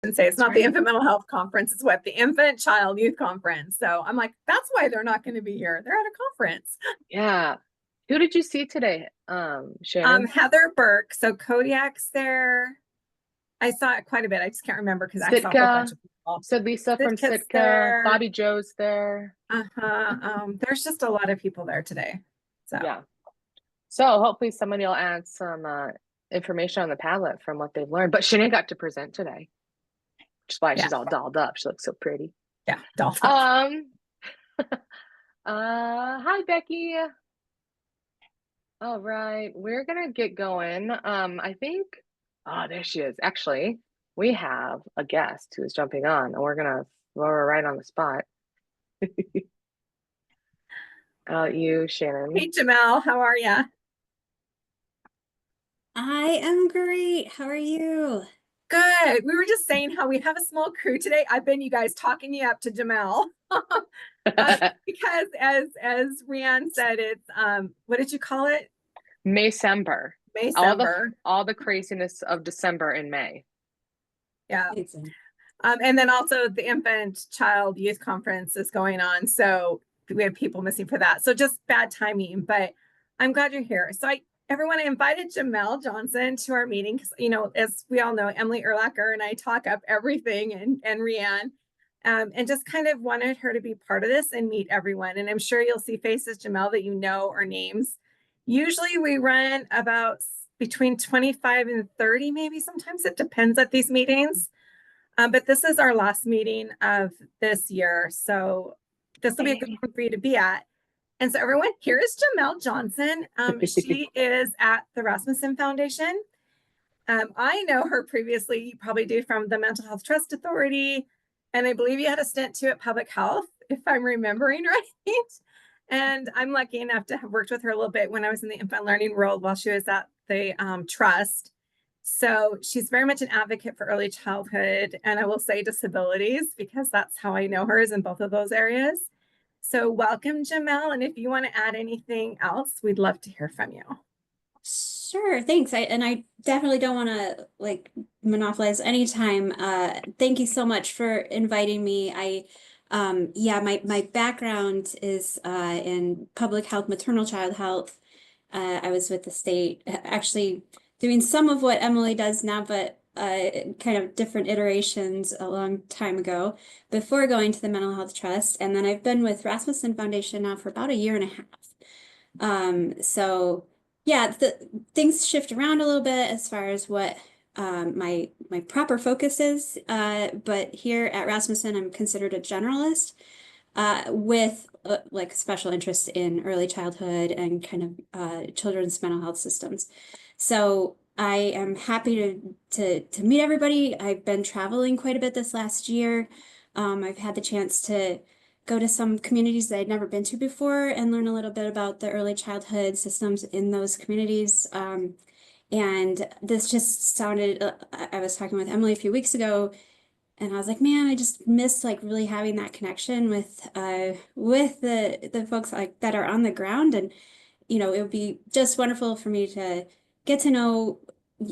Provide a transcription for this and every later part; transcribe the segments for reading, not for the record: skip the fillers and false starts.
And say it's not the infant mental health conference, it's what, the infant child youth conference. So I'm like, that's why they're not going to be here. They're at a conference. Yeah. Who did you see today, Shannon? Heather Burke. So Kodiak's there. I saw it quite a bit. I just can't remember because I saw a whole bunch Sitka. of people. So Lisa from Sitka's Sitka, there. Bobby Joe's there. There's just a lot of people there today. So Yeah. So hopefully somebody will add some information on the Padlet from what they've learned. But Shannon got to present today, which is why yeah, she's all dolled up. She looks so pretty. yeah, dolled up. Um, hi Becky. All right, we're gonna get going. I think, oh, there she is. Actually, we have a guest who is jumping on, and we're gonna throw her right on the spot. You, Hey Shannon. Jamel, how are you? I am great. How are you? Good. We were just saying how we have a small crew today. I've been you guys talking you up to Jamel. Because as Rianne said, it's what did you call it? Maycember. Maycember. All the craziness of December and May. Yeah. And then also the infant child youth conference is going on. So we have people missing for that. So just bad timing, but I'm glad you're here. So everyone, I invited Jamel Johnson to our meeting because, as we all know, Emily Erlacher and I talk up everything and Rianne, and just kind of wanted her to be part of this and meet everyone. And I'm sure you'll see faces, Jamel, that you know or names. Usually we run about between 25 and 30, maybe sometimes it depends at these meetings. But this is our last meeting of this year. So this will be a good one for you to be at. And so everyone, here is Jamel Johnson. She is at the Rasmussen Foundation. I know her previously, you probably do, from the Mental Health Trust Authority. And I believe you had a stint too at Public Health, if I'm remembering right. And I'm lucky enough to have worked with her a little bit when I was in the infant learning world while she was at the Trust. So she's very much an advocate for early childhood, and I will say disabilities, because that's how I know her, is in both of those areas. So welcome, Jamel. And if you want to add anything else, we'd love to hear from you. Sure, thanks. I definitely don't want to monopolize any time. Thank you so much for inviting me. Yeah, my background is in public health, maternal child health. I was with the state, actually doing some of what Emily does now, but kind of different iterations a long time ago before going to the Mental Health Trust. And then I've been with Rasmussen Foundation now for about a year and a half. So yeah, things shift around a little bit as far as what my proper focus is. But here at Rasmussen, I'm considered a generalist with like special interest in early childhood and kind of children's mental health systems. So I am happy to meet everybody. I've been traveling quite a bit this last year. I've had the chance to go to some communities that I'd never been to before and learn a little bit about the early childhood systems in those communities. And this just sounded, I was talking with Emily a few weeks ago, and I was like, man, I just miss like really having that connection with the folks like that are on the ground. And it would be just wonderful for me to get to know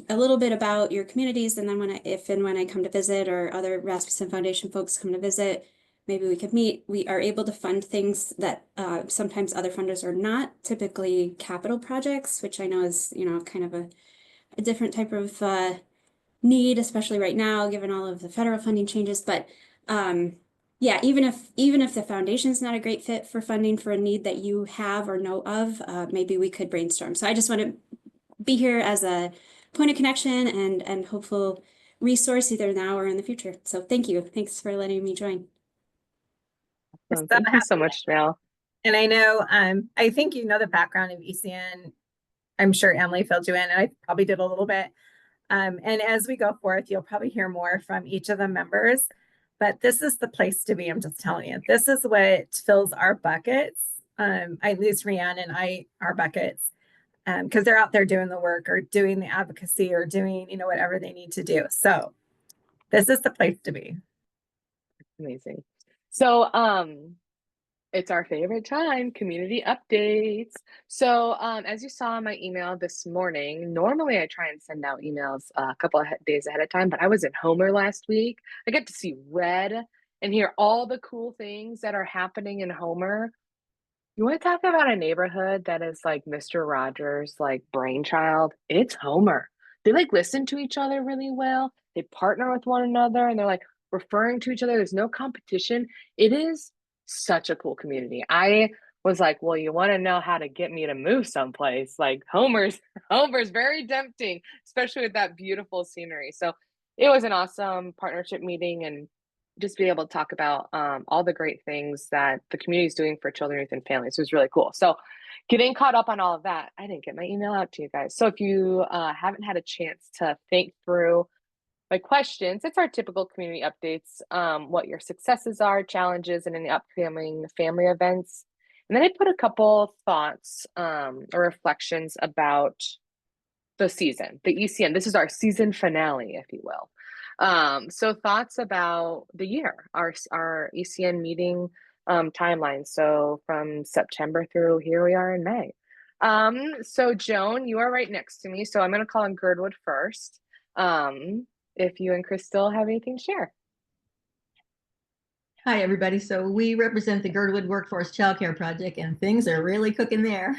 a little bit about your communities, and then if and when I come to visit, or other Rasmussen Foundation folks come to visit, maybe we could meet. We are able to fund things that sometimes other funders are not, typically capital projects, which I know is kind of a different type of need, especially right now, given all of the federal funding changes. But yeah, even if the foundation is not a great fit for funding for a need that you have or know of, maybe we could brainstorm. So I just want to be here as a point of connection and hopeful resource either now or in the future. So thank you. Thanks for letting me join. Thank you so much, Jamel. And I know, I think you know the background of ECN. I'm sure Emily filled you in, and I probably did a little bit. And as we go forth, you'll probably hear more from each of the members, but this is the place to be. I'm just telling you, this is what fills our buckets. At least Rianne and I, our buckets, because they're out there doing the work or doing the advocacy or doing, whatever they need to do. So this is the place to be. Amazing. So, It's our favorite time, community updates. So, as you saw in my email this morning, normally I try and send out emails a couple of days ahead of time, but I was in Homer last week. I got to see Red and hear all the cool things that are happening in Homer. You want to talk about a neighborhood that is like Mr. Rogers' like brainchild? It's Homer. They like listen to each other really well. They partner with one another and they're like referring to each other. There's no competition. It is such a cool community. I was like, well, you want to know how to get me to move someplace? Like Homer's very tempting, especially with that beautiful scenery. So it was an awesome partnership meeting and just be able to talk about all the great things that the community is doing for children, youth, and families. It was really cool. So getting caught up on all of that, I didn't get my email out to you guys. So if you haven't had a chance to think through my questions, it's our typical community updates, what your successes are, challenges, and any upcoming family events. And then I put a couple thoughts or reflections about the season, the ECN. This is our season finale, if you will. So thoughts about the year, our ECN meeting timeline. So from September through here we are in May. So Joan, you are right next to me. So I'm going to call on Girdwood first. If you and Crystal have anything to share. Hi, everybody. So we represent the Girdwood Workforce Childcare Project, and things are really cooking there.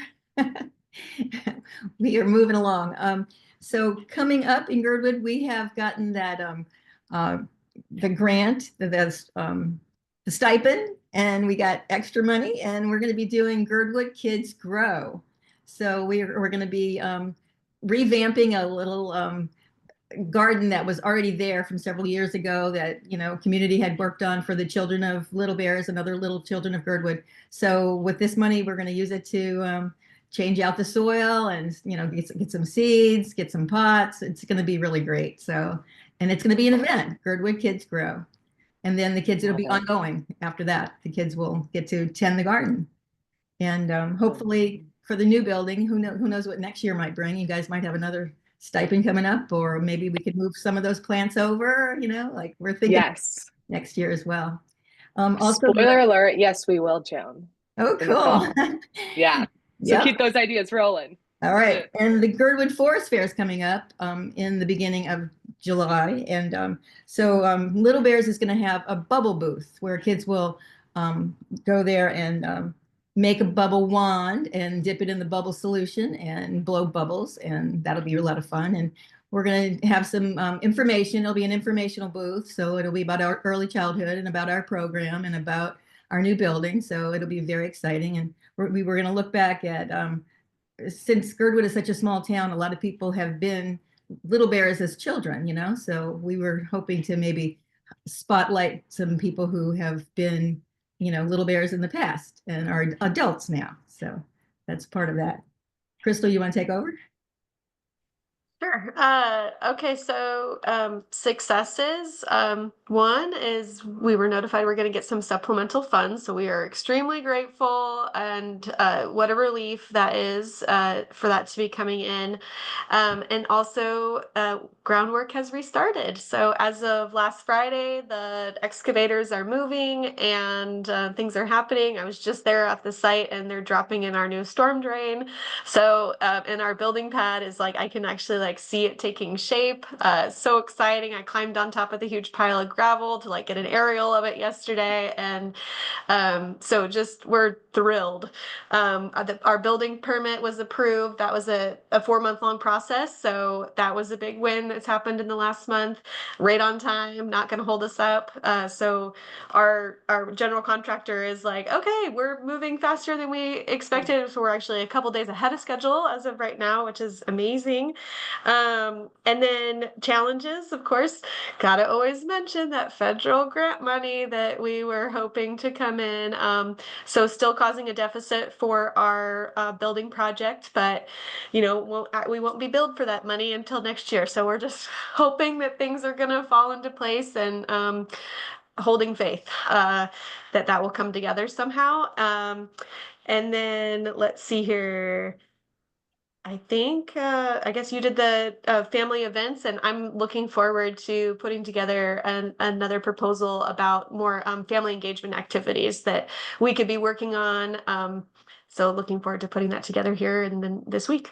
We are moving along. So coming up in Girdwood, we have gotten that the grant, the stipend, and we got extra money, and we're going to be doing Girdwood Kids Grow. So we're going to be revamping a little garden that was already there from several years ago that, community had worked on for the children of Little Bears and other little children of Girdwood. So with this money, we're going to use it to change out the soil and, get some seeds, get some pots. It's going to be really great. So, and it's going to be an event, Girdwood Kids Grow. And then the kids, it'll be ongoing after that. The kids will get to tend the garden. And hopefully for the new building, who knows what next year might bring. You guys might have another stipend coming up, or maybe we could move some of those plants over, like we're thinking next year as well. Also, spoiler alert, yes, we will, Joan. Oh, cool. Yeah. So keep those ideas rolling. All right. And the Girdwood Forest Fair is coming up in the beginning of July. And so Little Bears is going to have a bubble booth where kids will go there and make a bubble wand and dip it in the bubble solution and blow bubbles. And that'll be a lot of fun. And we're going to have some information. It'll be an informational booth. So it'll be about our early childhood and about our program and about our new building. So it'll be very exciting. And we were going to look back at, since Girdwood is such a small town, a lot of people have been Little Bears as children, so we were hoping to maybe spotlight some people who have been, Little Bears in the past and are adults now. So that's part of that. Crystal, you want to take over? Sure. Okay, so successes. One is we were notified we're going to get some supplemental funds, so we are extremely grateful, and what a relief that is for that to be coming in. And also, groundwork has restarted. So as of last Friday, the excavators are moving and things are happening. I was just there at the site, and they're dropping in our new storm drain. So, and our building pad is I can actually see it taking shape. So exciting. I climbed on top of the huge pile of gravel to get an aerial of it yesterday. And so just we're thrilled. Our building permit was approved. That was a 4-month long process. So that was a big win that's happened in the last month. Right on time, not going to hold us up. So our general contractor is okay, we're moving faster than we expected. So we're actually a couple days ahead of schedule as of right now, which is amazing. And then challenges, of course, gotta always mention that federal grant money that we were hoping to come in. So still causing a deficit for our building project, but we won't be billed for that money until next year. So we're just hoping that things are gonna fall into place and holding faith that will come together somehow. And then let's see here. I think I guess you did the family events, and I'm looking forward to putting together another proposal about more family engagement activities that we could be working on. So looking forward to putting that together here and then this week.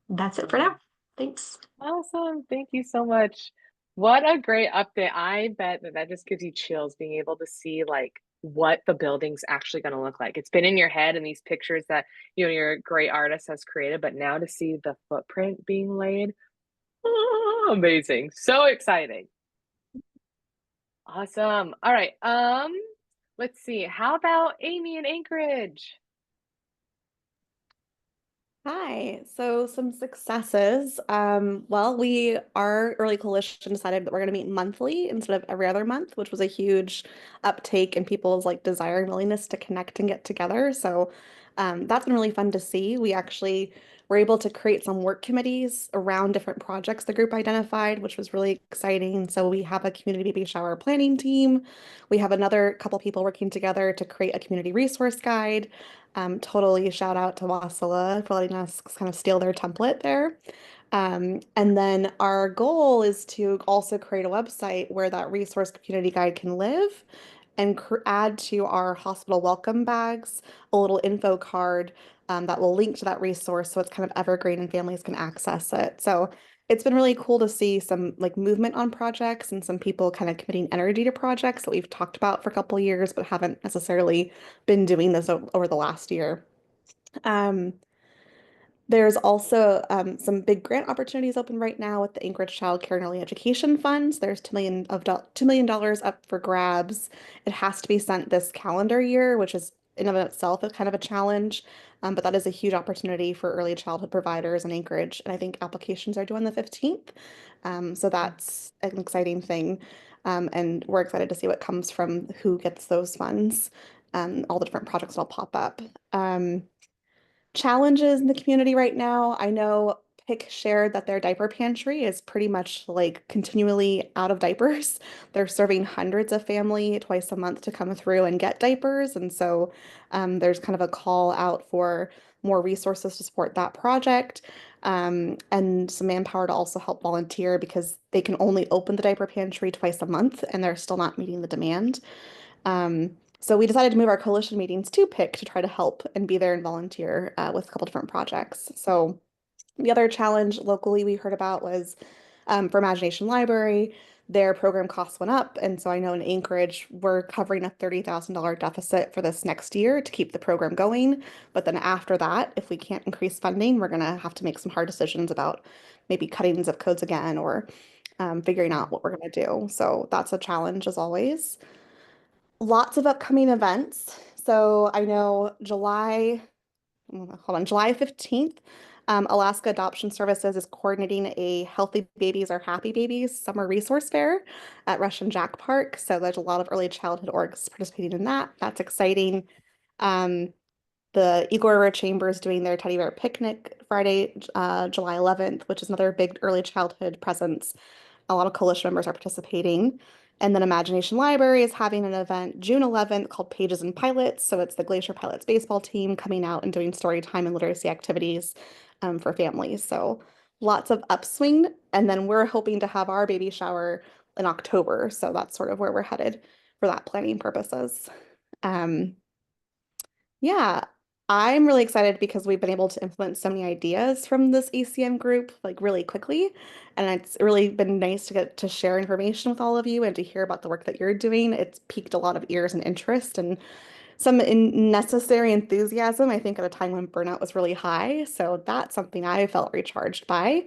That's it for now. Thanks. Awesome. Thank you so much. What a great update. I bet that that just gives you chills being able to see like what the building's actually going to look like. It's been in your head and these pictures that your great artist has created, but now to see the footprint being laid, amazing. So exciting. Awesome. All right. Let's see. How about Amy in Anchorage? Hi. So some successes. Well, our early coalition decided that we're going to meet monthly instead of every other month, which was a huge uptake in people's like desire and willingness to connect and get together. So that's been really fun to see. We actually were able to create some work committees around different projects the group identified, which was really exciting. So we have a community baby shower planning team. We have another couple people working together to create a community resource guide. Totally shout out to Wasilla for letting us kind of steal their template there. And then our goal is to also create a website where that resource community guide can live and add to our hospital welcome bags a little info card that will link to that resource so it's kind of evergreen and families can access it. So it's been really cool to see some like movement on projects and some people kind of committing energy to projects that we've talked about for a couple of years but haven't necessarily been doing this over the last year. Um, there's also some big grant opportunities open right now with the Anchorage Child Care and Early Education Funds. There's $2 million up for grabs. It has to be sent this calendar year, which is in of itself a kind of a challenge. But that is a huge opportunity for early childhood providers in Anchorage. And I think applications are due on the 15th. So that's an exciting thing. And we're excited to see what comes from who gets those funds, all the different projects that'll pop up. Challenges in the community right now. I know PIC shared that their diaper pantry is pretty much like continually out of diapers. They're serving hundreds of family twice a month to come through and get diapers. And so there's kind of a call out for more resources to support that project and some manpower to also help volunteer because they can only open the diaper pantry twice a month and they're still not meeting the demand. So we decided to move our coalition meetings to PIC to try to help and be there and volunteer with a couple different projects. So the other challenge locally we heard about was for Imagination Library, their program costs went up. And so I know in Anchorage, we're covering a $30,000 deficit for this next year to keep the program going. But then after that, if we can't increase funding, we're going to have to make some hard decisions about maybe cutting zip codes again or figuring out what we're going to do. So that's a challenge as always. Lots of upcoming events. So I know July 15th, Alaska Adoption Services is coordinating a Healthy Babies Are Happy Babies summer resource fair at Russian Jack Park. So there's a lot of early childhood orgs participating in that. That's exciting. The Eagle River Chamber is doing their teddy bear picnic Friday, July 11th, which is another big early childhood presence. A lot of coalition members are participating. And then Imagination Library is having an event June 11th called Pages and Pilots. So it's the Glacier Pilots baseball team coming out and doing story time and literacy activities for families. So lots of upswing. And then we're hoping to have our baby shower in October. So that's sort of where we're headed for that planning purposes. Yeah, I'm really excited because we've been able to implement so many ideas from this ECN group like really quickly. And it's really been nice to get to share information with all of you and to hear about the work that you're doing. It's piqued a lot of ears and interest and some necessary enthusiasm, I think, at a time when burnout was really high. So that's something I felt recharged by.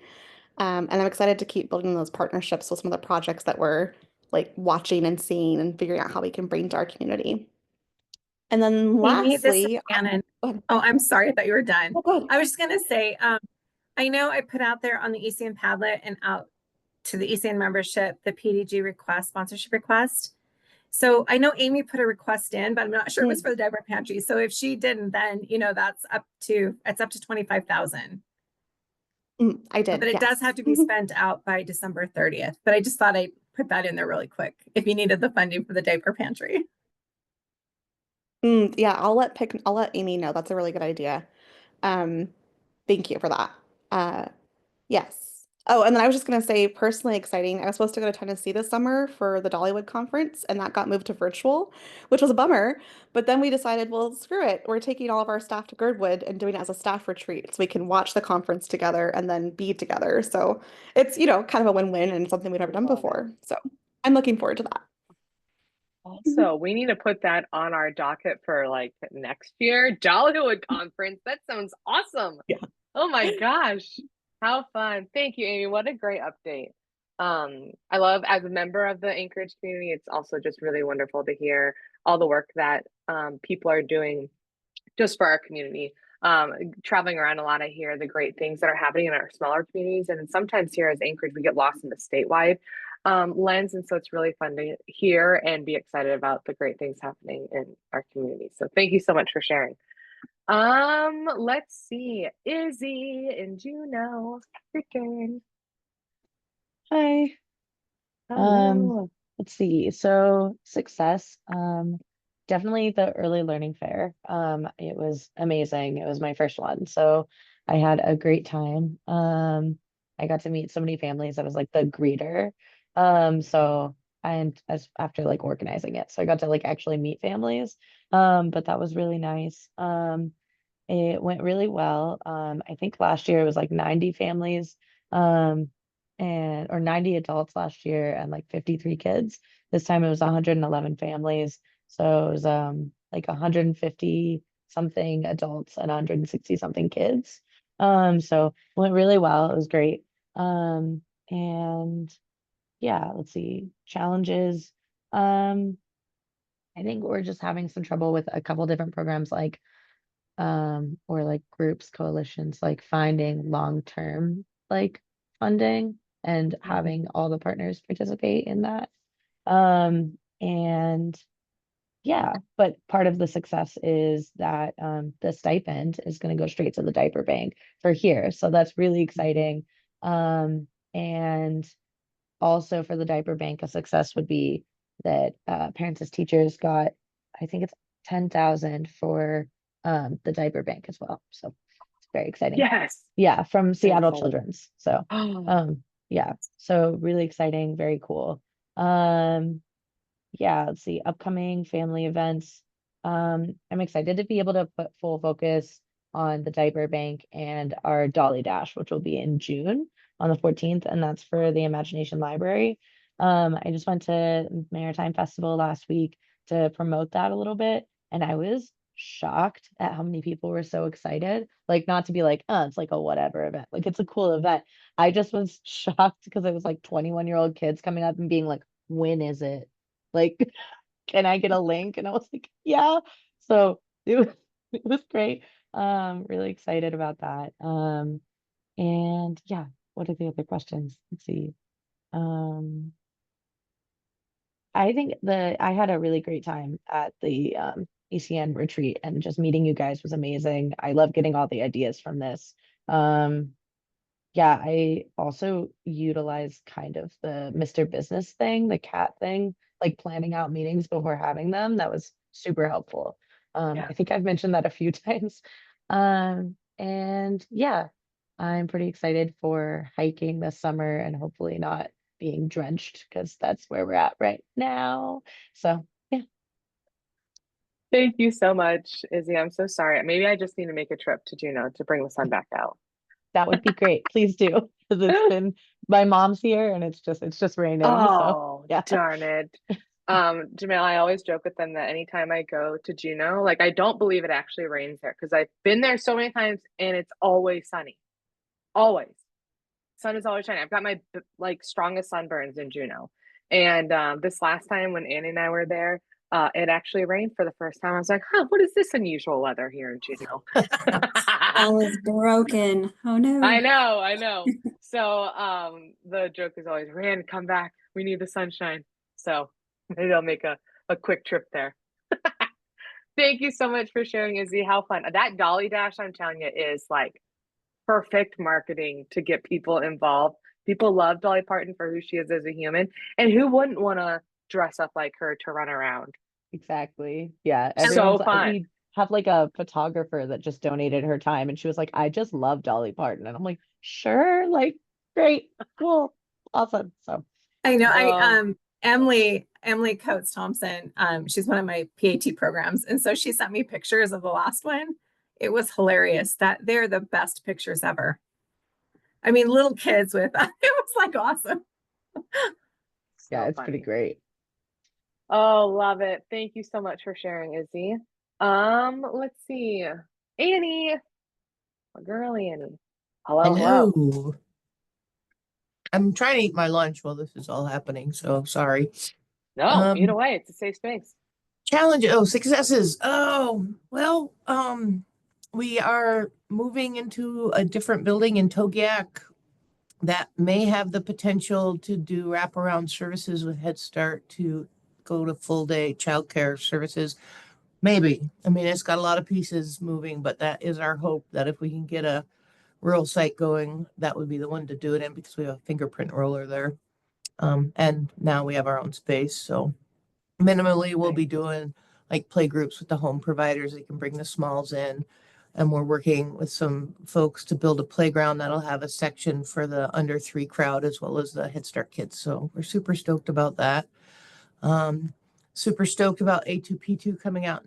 And I'm excited to keep building those partnerships with some of the projects that we're like watching and seeing and figuring out how we can bring to our community. And then Amy, this is lastly, Shannon. go ahead. Oh, I'm sorry. I thought you were done. Oh, go ahead. I was just gonna say, I know I put out there on the ECN Padlet and out to the ECN membership, the PDG request, sponsorship request. So I know Amy put a request in, but I'm not sure it was for the diaper pantry. So if she didn't, then that's it's up to 25,000. I did, But it does have to be spent out by December 30th. But I just thought I'd put that in there really quick if you needed the funding for the diaper pantry. Yeah, I'll let Amy know. That's a really good idea. Thank you for that. Yes. Oh, and then I was just going to say, personally exciting. I was supposed to go to Tennessee this summer for the Dollywood conference, and that got moved to virtual, which was a bummer. But then we decided, well, screw it. We're taking all of our staff to Girdwood and doing it as a staff retreat so we can watch the conference together and then be together. So it's, kind of a win-win and something we've never done Love it. before. So I'm looking forward to that. Also, we need to put that on our docket for like next year. Dollywood conference. That sounds awesome. Yeah. Oh my gosh. How fun. Thank you, Amy. What a great update. I love as a member of the Anchorage community, it's also just really wonderful to hear all the work that people are doing just for our community. Traveling around a lot, I hear the great things that are happening in our smaller communities. And sometimes here as Anchorage, we get lost in the statewide lens. And so it's really fun to hear and be excited about the great things happening in our community. So thank you so much for sharing. Let's see. Izzy and Juno, your turn. Hi. Hello. Let's see. So success. Definitely the early learning fair. It was amazing. It was my first one. So I had a great time. I got to meet so many families. I was like the greeter. So and as after like organizing it. So I got to like actually meet families. But that was really nice. It went really well. I think last year it was like 90 families. Um, and or 90 adults last year and like 53 kids. This time it was 111 families. So it was like 150 something adults and 160 something kids. So it went really well. It was great. And yeah, let's see. Challenges. I think we're just having some trouble with a couple different programs or like groups, coalitions, like finding long-term like funding and having all the partners participate in that. And yeah, but part of the success is that the stipend is going to go straight to the diaper bank for here. So that's really exciting. And also for the diaper bank, a success would be that parents as teachers got, I think it's 10,000 for the diaper bank as well. So it's very exciting. Yes. Yeah, from Seattle exciting. Children's. So yeah, so really exciting, very cool. Yeah, let's see, upcoming family events. I'm excited to be able to put full focus on the diaper bank and our Dolly Dash, which will be in June on the 14th, and that's for the Imagination Library. I just went to Maritime Festival last week to promote that a little bit, and I was shocked at how many people were so excited. Like, not to be like, oh, it's like a whatever event. Like, it's a cool event. I just was shocked because it was like 21-year-old kids coming up and being like, when is it? Like, can I get a link? And I was like, yeah. So it was great. Really excited about that. And yeah, what are the other questions? Let's see. I think I had a really great time at the ECN retreat, and just meeting you guys was amazing. I love getting all the ideas from this. Yeah, I also utilize kind of the Mr. Business thing, the cat thing, like planning out meetings before having them. That was super helpful. Yeah. I think I've mentioned that a few times. And yeah, I'm pretty excited for hiking this summer and hopefully not being drenched because that's where we're at right now. So yeah, Thank you so much, Izzy. I'm so sorry. Maybe I just need to make a trip to Juneau to bring the sun back out. that would be great. Please do. Because it's been my mom's here and it's just raining. So Oh, yeah. darn it. Jamel, I always joke with them that anytime I go to Juneau, like I don't believe it actually rains there because I've been there so many times and it's always sunny. Always. Sun is always shining. I've got my like strongest sunburns in Juneau. And this last time when Annie and I were there, it actually rained for the first time. I was like, huh, what is this unusual weather here in Juneau? All is broken. Oh no. I know. So the joke is always, Rand, come back. We need the sunshine. So maybe I'll make a quick trip there. Thank you so much for sharing, Izzy. How fun. That Dolly Dash, I'm telling you, is like perfect marketing to get people involved. People love Dolly Parton for who she is as a human. And who wouldn't want to dress up like her to run around? Exactly. Yeah. So Everyone's fun. we have like a photographer that just donated her time, and she was like, I just love Dolly Parton. And I'm like, sure, like great, cool, awesome. So I know. Oh, Emily Coates Thompson, she's one of my PAT programs. And so she sent me pictures of the last one. It was hilarious that they're the best pictures ever. I mean, little kids with, it was like awesome. yeah, so it's pretty funny. great. Oh, love it. Thank you so much for sharing, Izzy. Let's see. Annie, my girl Annie. Hello, hello. Hello. I'm trying to eat my lunch while this is all happening, so sorry. No, either Um, way, it's a safe space. successes. Oh, well, we are moving into a different building in Togiak that may have the potential to do wraparound services with Head Start to go to full day childcare services. Maybe. I mean, it's got a lot of pieces moving, but that is our hope that if we can get a rural site going, that would be the one to do it in because we have a fingerprint roller there. And now we have our own space. So minimally, we'll be doing like play groups with the home providers. They can bring the smalls in. And we're working with some folks to build a playground that'll have a section for the under 3 crowd as well as the Head Start kids. So we're super stoked about that. Um, Super stoked about A2P2 coming out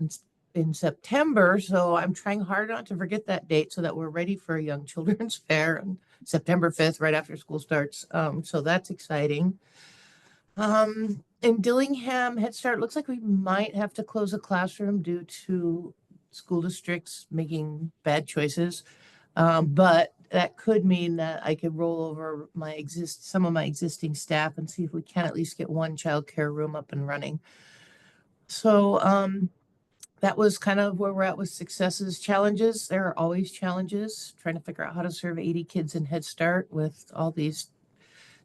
in September. So I'm trying hard not to forget that date so that we're ready for a Young Children's Fair on September 5th, right after school starts. So that's exciting. In Dillingham, Head Start looks like we might have to close a classroom due to school districts making bad choices. But that could mean that I could roll over some of my existing staff and see if we can at least get one childcare room up and running. So that was kind of where we're at with successes. Challenges, there are always challenges trying to figure out how to serve 80 kids in Head Start with all these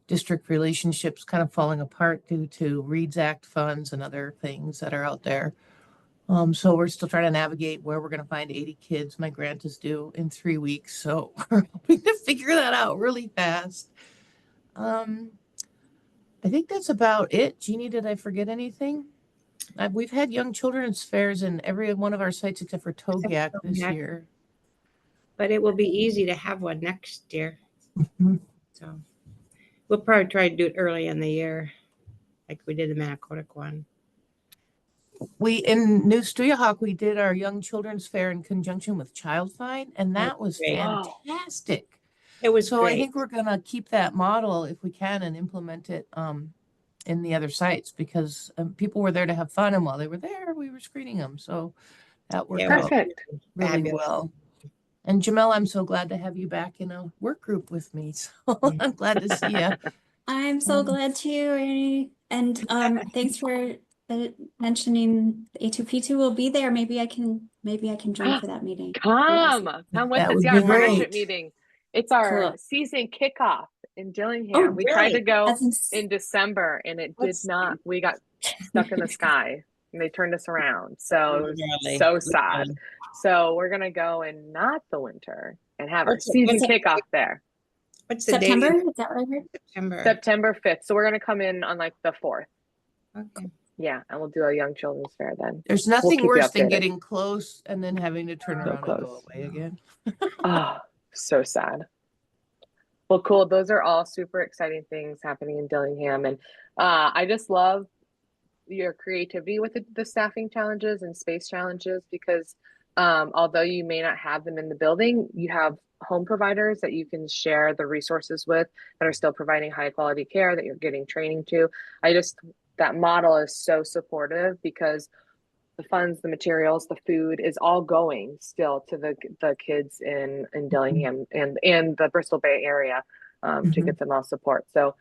district relationships kind of falling apart due to Reads Act funds and other things that are out there. So we're still trying to navigate where we're going to find 80 kids. My grant is due in 3 weeks, so we're hoping to figure that out really fast. I think that's about it. Jeannie, did I forget anything? We've had Young Children's Fairs in every one of our sites except for Togiak this year. But it will be easy to have one next year. Mhm. So we'll probably try to do it early in the year, like we did the Manicodic one. We in New Stuyahawk, we did our Young Children's Fair in conjunction with Child Find, and that was great. Oh, fantastic. It was So I great. think we're gonna keep that model if we can and implement it in the other sites because people were there to have fun, and while they were there, we were screening them. So that worked Yeah, out perfect. really fabulous. well. And Jamel, I'm so glad to have you back in a work group with me. So I'm glad to see you. I'm so glad to, Annie. And thanks for mentioning the A2P2 will be there. Maybe I can join for that meeting. Come with That us. would Yeah, be our membership great. meeting. It's our Cool. season kickoff in Oh, Dillingham. We tried to really? go That's in December and it did What's not. We got stuck in the sky and they turned us around. So it was really? so sad. So we're gonna go in not the winter and have our What's season it- kickoff there. What's the September? date? Is that what I heard? September. September 5th. So we're gonna come in on like the 4th. Okay. Yeah, and we'll do a Young Children's Fair then. There's We'll nothing keep you worse than updated. getting close and then having to turn So around and go close. away again. Oh, so sad. Well, cool. Those are all super exciting things happening in Dillingham. And I just love your creativity with the staffing challenges and space challenges because although you may not have them in the building, you have home providers that you can share the resources with that are still providing high quality care that you're getting training to. That model is so supportive because the funds, the materials, the food is all going still to the kids in Dillingham and the Bristol Bay area to get them all support. So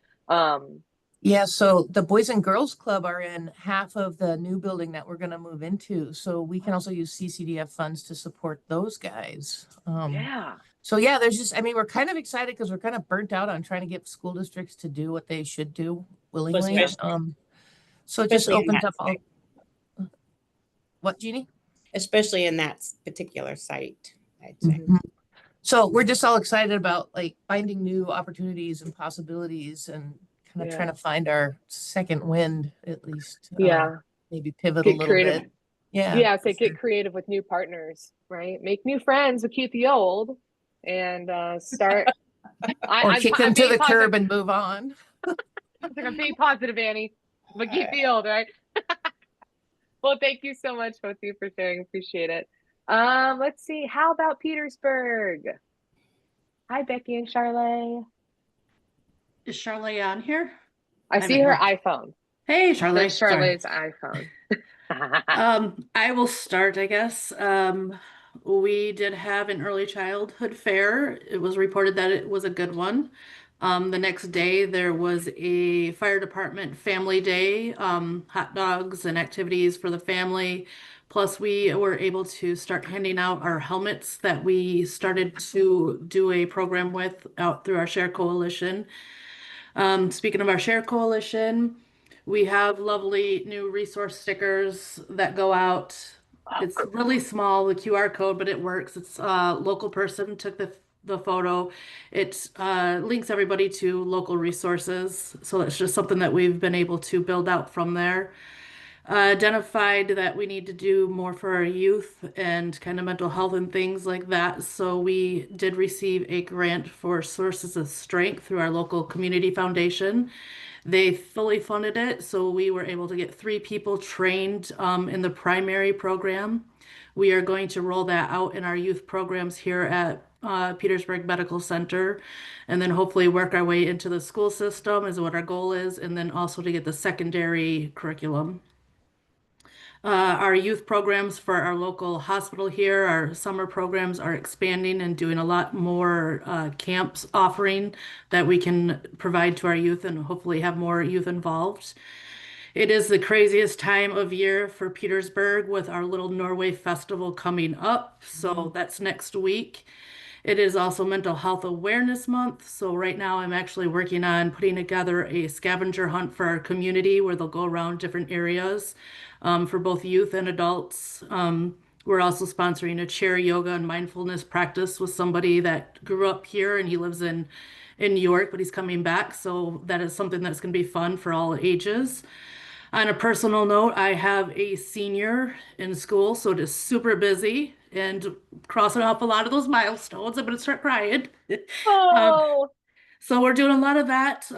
Yeah, so the Boys and Girls Club are in half of the new building that we're going to move into. So we can also use CCDF funds to support those guys. yeah. So yeah, we're kind of excited because we're kind of burnt out on trying to get school districts to do what they should do willingly. Especially- So it just especially in opens that up all. What, Jeannie? Especially in that particular site, I'd say. Mhm. So we're just all excited about like finding new opportunities and possibilities and kind of Yeah. trying to find our second wind at least. Yeah. Maybe pivot a Get little creative. bit. Yeah, for so get sure. creative with new partners, right? Make new friends, but keep the old, and start. Or I'm kick them to being the positive. curb and move on. It's like I'm being positive, Annie, but keep the old, right? Well, thank you so much, both of you, for sharing. Appreciate it. Let's see. How about Petersburg? Hi, Becky and Charlotte. Is Charlotte on here? I see haven't her looked. iPhone. Hey, There's Charlotte. Sorry. Charlotte's iPhone. I will start, I guess. We did have an early childhood fair. It was reported that it was a good one. The next day there was a fire department family day, hot dogs and activities for the family. Plus, we were able to start handing out our helmets that we started to do a program with out through our Share Coalition. Speaking of our Share Coalition, we have lovely new resource stickers that go out. It's really small, the QR code, but it works. It's a local person took the photo. It links everybody to local resources. So it's just something that we've been able to build out from there. Identified that we need to do more for our youth and kind of mental health and things like that. So we did receive a grant for Sources of Strength through our local community foundation. They fully funded it, so we were able to get 3 people trained in the primary program. We are going to roll that out in our youth programs here at Petersburg Medical Center, and then hopefully work our way into the school system is what our goal is, and then also to get the secondary curriculum. Our youth programs for our local hospital here, our summer programs are expanding and doing a lot more camps offering that we can provide to our youth and hopefully have more youth involved. It is the craziest time of year for Petersburg with our little Norway festival coming up. So that's next week. It is also Mental Health Awareness Month. So right now I'm actually working on putting together a scavenger hunt for our community where they'll go around different areas for both youth and adults. We're also sponsoring a chair yoga and mindfulness practice with somebody that grew up here and he lives in New York, but he's coming back. So that is something that's going to be fun for all ages. On a personal note, I have a senior in school, so it is super busy and crossing off a lot of those milestones. I'm going to start crying. Oh, So we're doing a lot of that.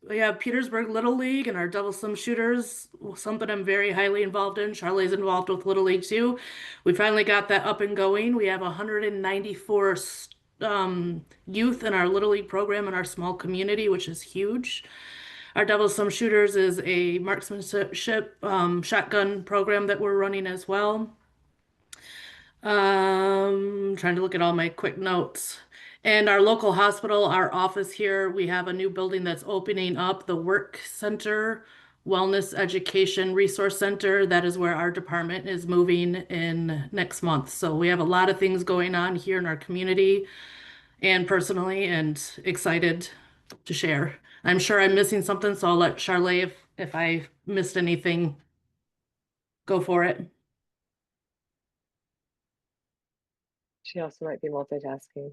We have Petersburg Little League and our double sum shooters, something I'm very highly involved in. Charlie's involved with Little League too. We finally got that up and going. We have 194 youth in our Little League program in our small community, which is huge. Our Devil Some Shooters is a marksmanship shotgun program that we're running as well. Trying to look at all my quick notes. And our local hospital, our office here, we have a new building that's opening up, the Work Center, Wellness Education Resource Center. That is where our department is moving in next month. So we have a lot of things going on here in our community and personally, and excited to share. I'm sure I'm missing something, so I'll let Charlotte, if I missed anything, go for it. she also might be multitasking.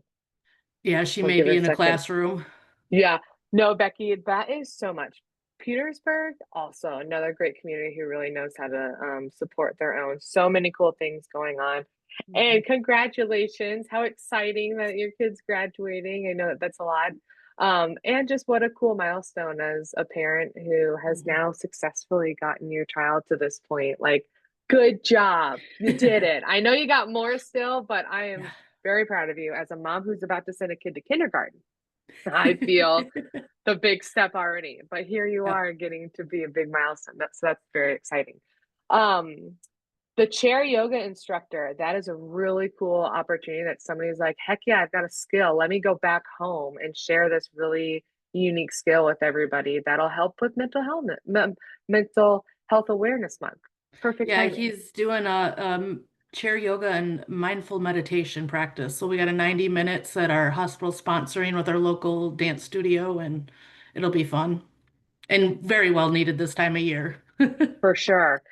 Yeah, she We'll may give her be a in a second. classroom. Yeah, no, Becky, that is so much. Petersburg, also another great community who really knows how to support their own. So many cool things going on. And congratulations. How exciting that your kid's graduating. I know that that's a lot. And just what a cool milestone as a parent who has now successfully gotten your child to this point. Like, good job. You did it. I know you got more still, but I am very proud of you as a mom who's about to send a kid to kindergarten. I feel the big step already, but here you Yep. are getting to be a big milestone. That's very exciting. The chair yoga instructor, that is a really cool opportunity that somebody's like, heck yeah, I've got a skill. Let me go back home and share this really unique skill with everybody. That'll help with mental health awareness month. Perfect Yeah, timing. he's doing a chair yoga and mindful meditation practice. So we got a 90 minutes at our hospital sponsoring with our local dance studio, and it'll be fun and very well needed this time of year. For sure.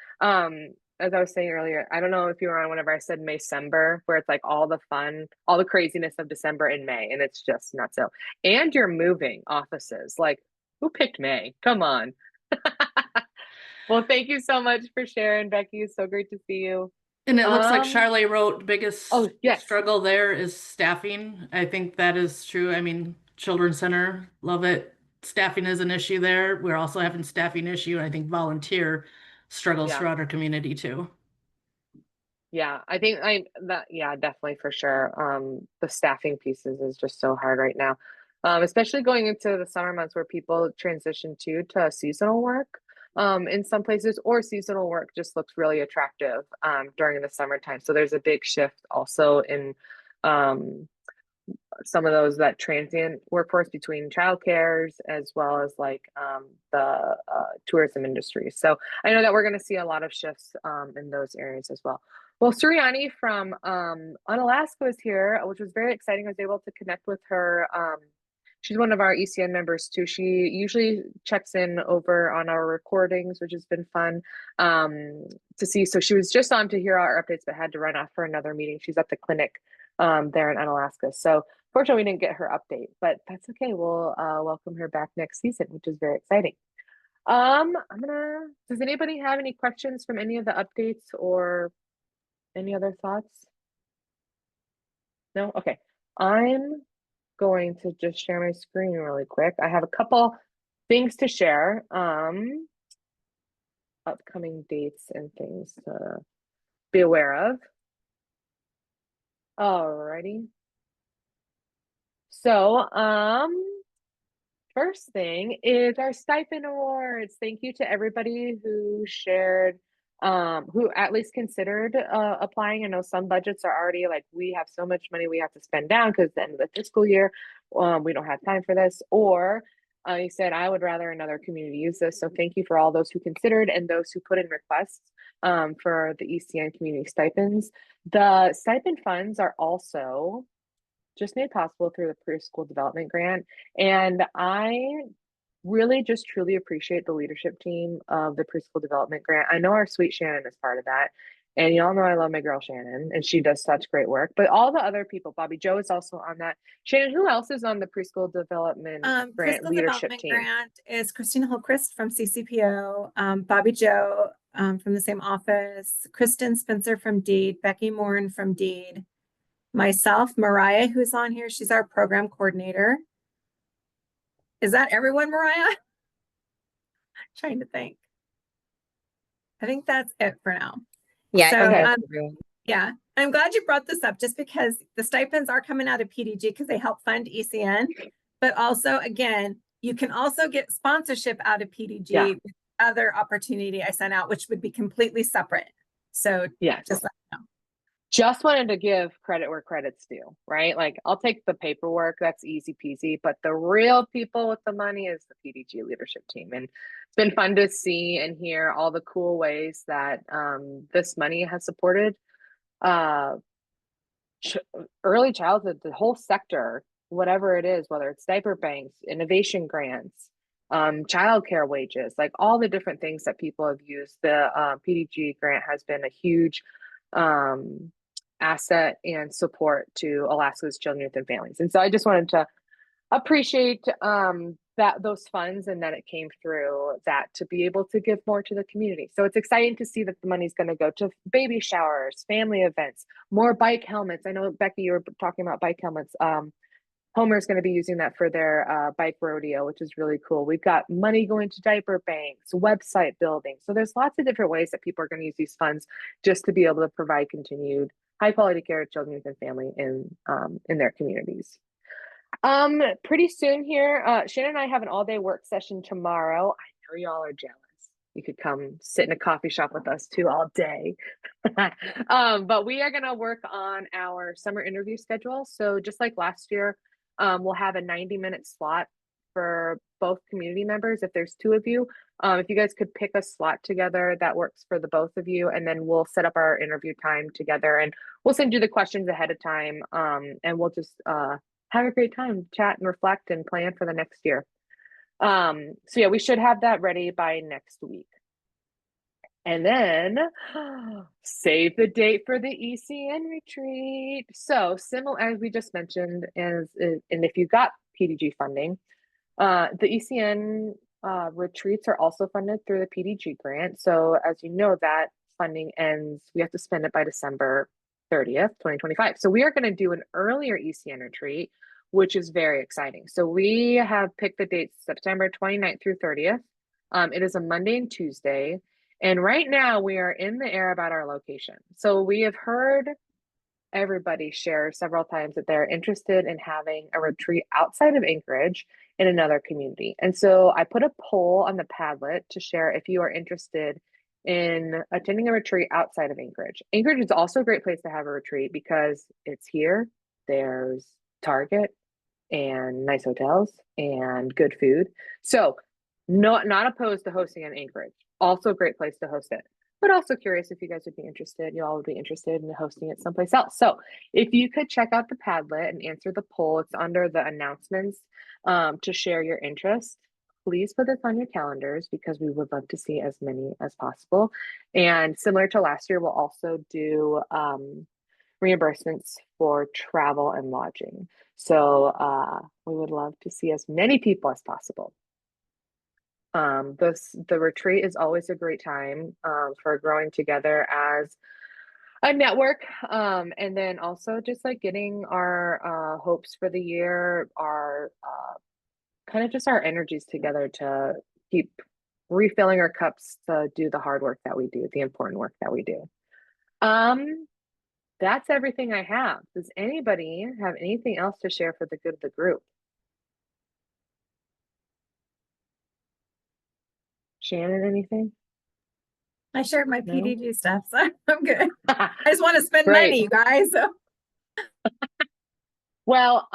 As I was saying earlier, I don't know if you were on whenever I said Maycember, where it's like all the fun, all the craziness of December and May, and it's just nuts. So, and you're moving offices. Like, who picked May? Come on. Well, thank you so much for sharing, Becky. It's so great to see you. And it looks like Um, Charlotte wrote biggest Oh, yes. struggle there is staffing. I think that is true. I mean, Children's Center, love it. Staffing is an issue there. We're also having staffing issue, and I think volunteer struggles Yeah. throughout our community too. Yeah, I think yeah, definitely for sure. The staffing pieces is just so hard right now. Especially going into the summer months where people transition to seasonal work. In some places, or seasonal work just looks really attractive during the summertime. So there's a big shift also in um some of those that transient workforce between childcares as well as like the tourism industry. So I know that we're going to see a lot of shifts in those areas as well. Well, Suryani from Unalaska was here, which was very exciting. I was able to connect with her. She's one of our ECN members too. She usually checks in over on our recordings, which has been fun to see. So she was just on to hear our updates, but had to run off for another meeting. She's at the clinic there in Unalaska. So fortunately, we didn't get her update, but that's okay. We'll welcome her back next season, which is very exciting. Does anybody have any questions from any of the updates or any other thoughts? No? Okay. I'm going to just share my screen really quick. I have a couple things to share. Upcoming dates and things to be aware of. Alrighty. So, first thing is our stipend awards. Thank you to everybody who shared, who at least considered applying. I know some budgets are already like, we have so much money we have to spend down because the end of the fiscal year, we don't have time for this. Or you said, I would rather another community use this. So thank you for all those who considered and those who put in requests for the ECN community stipends. The stipend funds are also just made possible through the preschool development grant. And I really just truly appreciate the leadership team of the preschool development grant. I know our sweet Shannon is part of that. And y'all know I love my girl Shannon, and she does such great work. But all the other people, Bobby Joe is also on that. Shannon, who else is on the preschool development grant Preschool leadership development team? grant is Christina Hillcrest from CCPO, Bobby Joe from the same office, Kristen Spencer from Deed, Becky Morin from Deed, myself, Mariah, who's on here. She's our program coordinator. Is that everyone, Mariah? Trying to think. I think that's it for now. Yeah, So, I think Okay. that's everyone. yeah, I'm glad you brought this up just because the stipends are coming out of PDG because they help fund ECN. But also, again, you can also get sponsorship out of PDG Yeah. with other opportunity I sent out, which would be completely separate. So Yes. just let me know. Just wanted to give credit where credit's due, right? Like I'll take the paperwork, that's easy peasy, but the real people with the money is the PDG leadership team. And it's been fun to see and hear all the cool ways that this money has supported early childhood, the whole sector, whatever it is, whether it's diaper banks, innovation grants, childcare wages, like all the different things that people have used. The PDG grant has been a huge asset and support to Alaska's children, youth, and families. And so I just wanted to appreciate those funds and that it came through that to be able to give more to the community. So it's exciting to see that the money's going to go to baby showers, family events, more bike helmets. I know, Becky, you were talking about bike helmets. Homer's going to be using that for their bike rodeo, which is really cool. We've got money going to diaper banks, website building. So there's lots of different ways that people are going to use these funds just to be able to provide continued high quality care to children, youth, and family in their communities. Pretty soon here, Shannon and I have an all-day work session tomorrow. I know y'all are jealous. You could come sit in a coffee shop with us too all day. But we are gonna work on our summer interview schedule. So just like last year, we'll have a 90-minute slot for both community members. If there's two of you, if you guys could pick a slot together that works for the both of you, and then we'll set up our interview time together, and we'll send you the questions ahead of time, and we'll just have a great time, chat and reflect and plan for the next year. So yeah, we should have that ready by next week. And then save the date for the ECN retreat. So similar, as we just mentioned, and if you got PDG funding, the ECN retreats are also funded through the PDG grant. So as you know, that funding ends, we have to spend it by December 30th, 2025. So we are going to do an earlier ECN retreat, which is very exciting. So we have picked the dates September 29th through 30th. It is a Monday and Tuesday. And right now we are in the air about our location. So we have heard everybody share several times that they're interested in having a retreat outside of Anchorage in another community. And so I put a poll on the Padlet to share if you are interested in attending a retreat outside of Anchorage. Anchorage is also a great place to have a retreat because it's here. There's Target and nice hotels and good food. So not opposed to hosting in Anchorage. Also a great place to host it. But also curious if you guys would be interested, you all would be interested in hosting it someplace else. So if you could check out the Padlet and answer the poll, it's under the announcements to share your interest. Please put this on your calendars because we would love to see as many as possible. And similar to last year, we'll also do reimbursements for travel and lodging. So we would love to see as many people as possible. The retreat is always a great time for growing together as a network, and then also just like getting our hopes for the year, our kind of just our energies together to keep refilling our cups to do the hard work that we do, the important work that we do. That's everything I have. Does anybody have anything else to share for the good of the group? Shannon, anything? I shared my No? PDG stuff, so I'm good. I just want to spend Great. money, you guys. So. Well,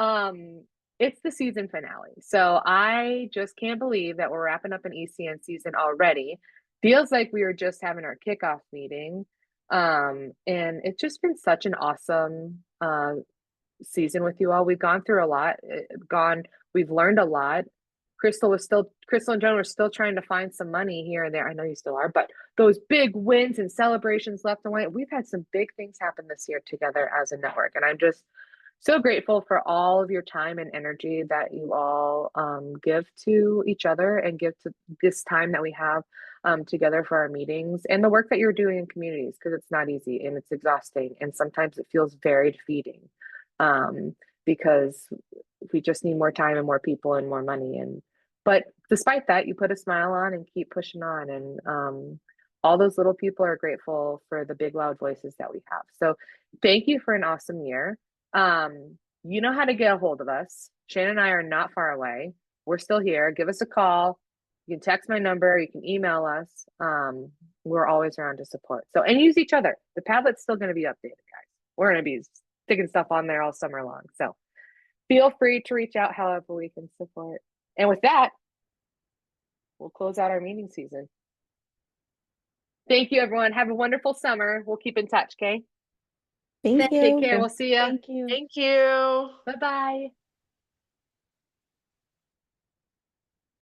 it's the season finale. So I just can't believe that we're wrapping up an ECN season already. Feels like we were just having our kickoff meeting. And it's just been such an awesome season with you all. We've gone through a lot, we've learned a lot. Crystal and John were still trying to find some money here and there. I know you still are, but those big wins and celebrations left and right, we've had some big things happen this year together as a network. And I'm just so grateful for all of your time and energy that you all give to each other and give to this time that we have together for our meetings and the work that you're doing in communities, because it's not easy and it's exhausting. And sometimes it feels very defeating because we just need more time and more people and more money. But despite that, you put a smile on and keep pushing on. And all those little people are grateful for the big loud voices that we have. So thank you for an awesome year. You know how to get a hold of us. Shannon and I are not far away. We're still here. Give us a call. You can text my number. You can email us. We're always around to support. So, and use each other. The Padlet's still going to be updated, guys. We're going to be sticking stuff on there all summer long. So feel free to reach out however we can support. And with that, we'll close out our meeting season. Thank you, everyone. Have a wonderful summer. We'll keep in touch, okay? Thank you. Take care. We'll see you. Thank you. Thank you. Bye-bye.